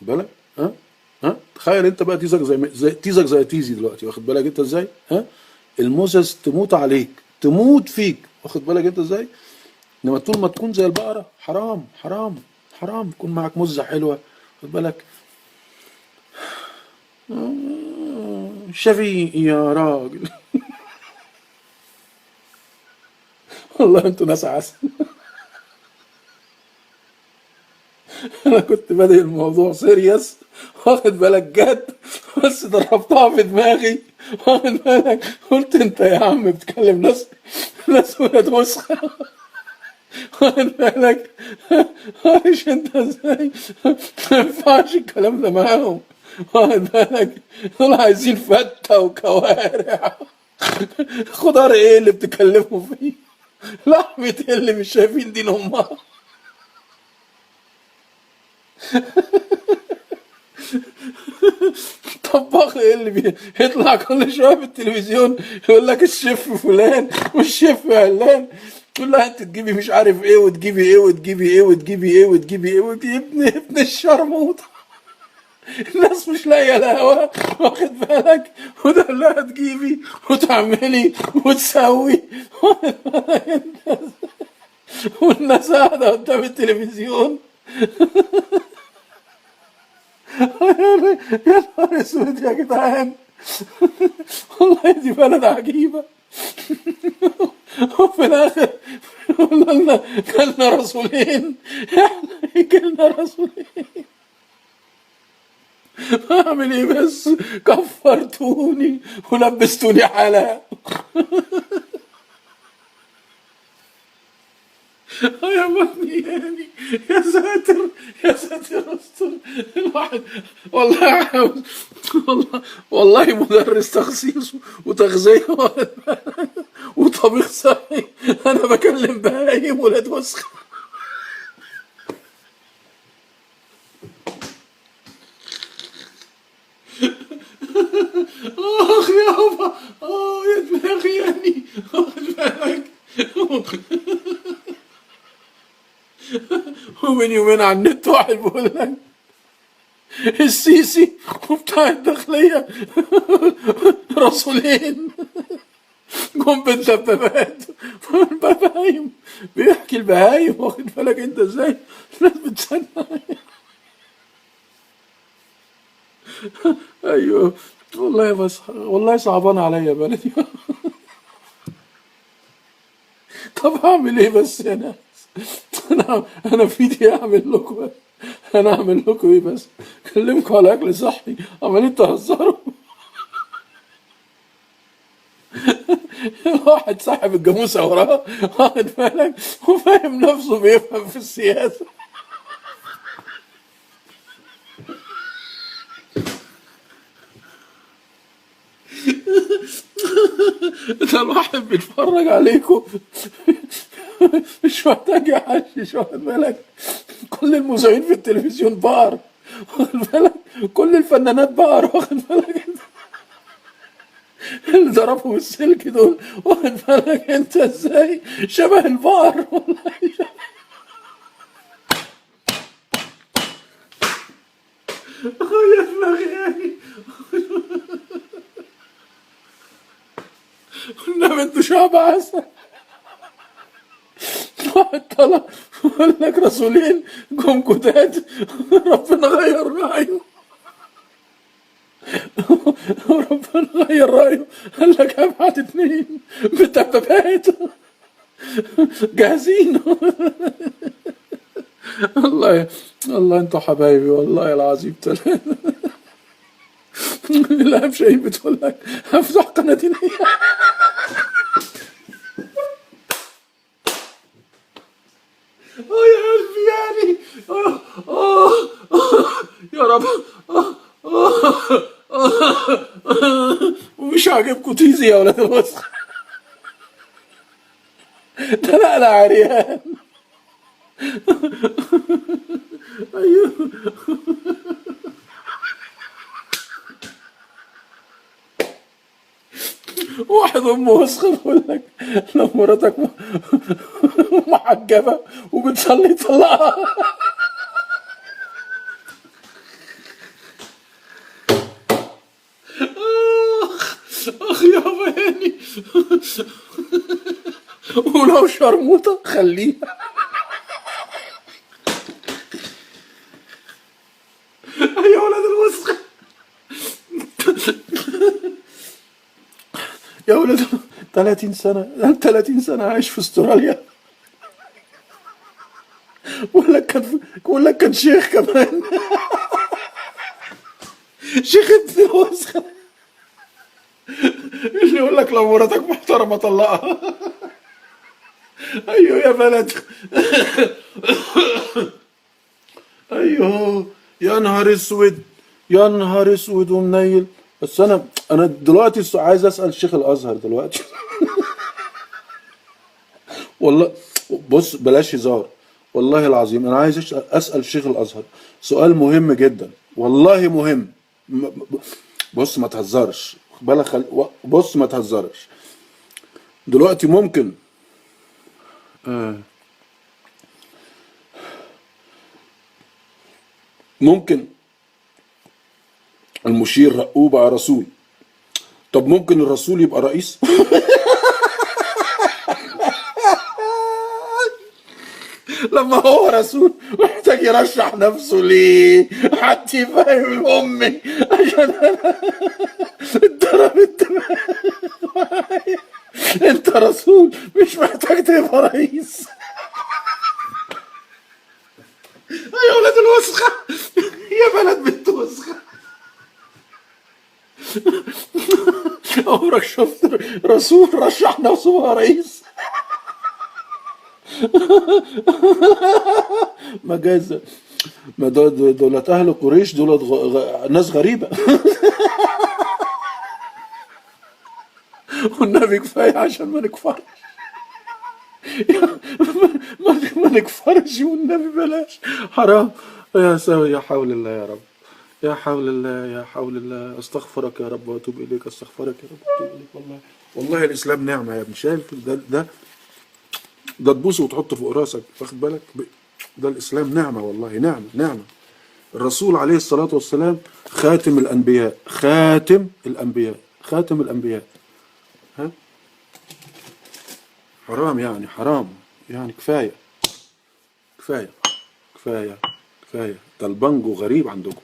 واخد بالك؟ ها؟ ها؟ تخيل انت بقى تيزك زي تيزي دلوقتي، واخد بالك انت ازاي؟ ها؟ الموزس تموت عليك، تموت فيك، واخد بالك انت ازاي؟ انما طول ما تكون زي البقرة، حرام حرام حرام يكون معاك مزة حلوة، واخد بالك؟ شفيق يا راجل. والله انتوا ناس عسل. انا كنت بادئ الموضوع سيريس، واخد بالك جد، بس ضربتها في دماغي، واخد بالك، قلت انت يا عم بتكلم ناس ولاد وسخة، واخد بالك، عارف انت ازاي، ما ينفعش الكلام ده معاهم، واخد بالك، دول عايزين فتة وكوارع، خضار ايه اللي بتكلموا فيه، لحمة ايه اللي مش شايفين دين امها. طباخ ايه اللي بيطلع كل شويه في التلفزيون يقول لك الشيف فلان والشيف علان، تقول لها انت تجيبي مش عارف ايه وتجيبي ايه وتجيبي ايه وتجيبي ايه وتجيبي ايه وتجيبي ابن الشرموط. الناس مش لاقيه الهوا، واخد بالك، وده اللي هتجيبي وتعملي وتسوي، والناس قاعده قدام التلفزيون. يا نهار اسود يا جدعان، والله دي بلد عجيبه. وفي الاخر قلنا لنا كلنا رسولين، احنا كلنا رسولين، اعمل ايه بس، كفرتوني ولبستوني حلاق. يا بطني يعني، يا ساتر، يا ساتر استر. الواحد والله عاوز، والله مدرس تخسيس وتغذية وطبيخ صحي، انا بكلم بهايم ولاد وسخ. اخ يابا، يا دماغي يعني، واخد بالك. ومن يومين على النت واحد بيقول لك السيسي وبتاع الداخلية رسولين جم بالدبابات، البهايم، بيحكي البهايم، واخد بالك انت ازاي، الناس بتصدق. ايوه، والله بس والله صعبان عليا بلدي. طب هعمل ايه بس يا ناس، انا في ايدي اعمل لكم بس. انا اعمل لكم ايه بس، اكلمكم على اكل صحي، عمالين تهزروا. واحد صاحب الجاموسه وراه، واخد بالك، وفاهم نفسه بيفهم في السياسه. ده الواحد بيتفرج عليكم مش محتاج يحشش، واخد بالك، كل المذيعين في التلفزيون بقر، واخد بالك، كل الفنانات بقر، واخد بالك، اللي ضربهم السلك دول، واخد بالك انت ازاي، شبه البقر والله. يا دماغي يعني، انما انتوا شعب عسل. واحد طلع وقال لك رسولين جم جداد، ربنا غير رأيه، وربنا غير رأيه، قال لك ابعت اتنين بدبابات جاهزين. والله، والله انتوا حبايبي والله العظيم تلاتة. الهام شاهين بتقول لك هفتح قناة دينية. يا قلبي يعني، آه آه يا رب، ومش عاجبكم تيزي يا ولاد الوسخ، ده نقلة عريان. ايوه، واحد امه وسخ بيقول لك لو مراتك محجبة وبتصلي طلقها. ولو شرموطة خليها. يا ولاد الوسخة، يا ولاد 30 سنة 30 سنة عايش في استراليا، ولا كان شيخ كمان. شيخ ابن الوسخة اللي يقول لك لو مراتك محترمة طلقها. ايوه يا بلد. ايوه يا نهار اسود، يا نهار اسود ومنيل. بس انا دلوقتي عايز اسال شيخ الازهر دلوقتي. والله بص بلاش هزار، والله العظيم انا عايز اسال شيخ الازهر سؤال مهم جدا، والله مهم. م- ب- بص ما تهزرش بالك بص ما تهزرش دلوقتي. آه ممكن المشير رقوب على رسول، طب ممكن الرسول يبقى رئيس؟ لما هو رسول محتاج يرشح نفسه ليه؟ حد يفهم امي عشان انا اتضربت. انت رسول مش محتاج تبقى رئيس. يا ولاد الوسخة، يا بلد بنت وسخة. عمرك شفت رسول رشح نفسه بقى رئيس؟ ما جاز، ما دولت اهل قريش دولت ناس غريبة. والنبي كفاية عشان ما نكفرش. ما نكفرش والنبي بلاش، حرام. يا سوي، يا حول الله يا رب، يا حول الله، يا حول الله. استغفرك يا رب واتوب اليك، استغفرك يا رب واتوب اليك. والله والله الاسلام نعمه يا ابني. شايف ده تبوسه وتحطه فوق راسك، واخد بالك؟ ده الاسلام نعمه، والله نعمه نعمه. الرسول عليه الصلاه والسلام خاتم الانبياء، خاتم الانبياء، خاتم الانبياء. ها، حرام يعني، حرام يعني. كفايه كفايه كفايه كفايه. ده البانجو غريب عندكم.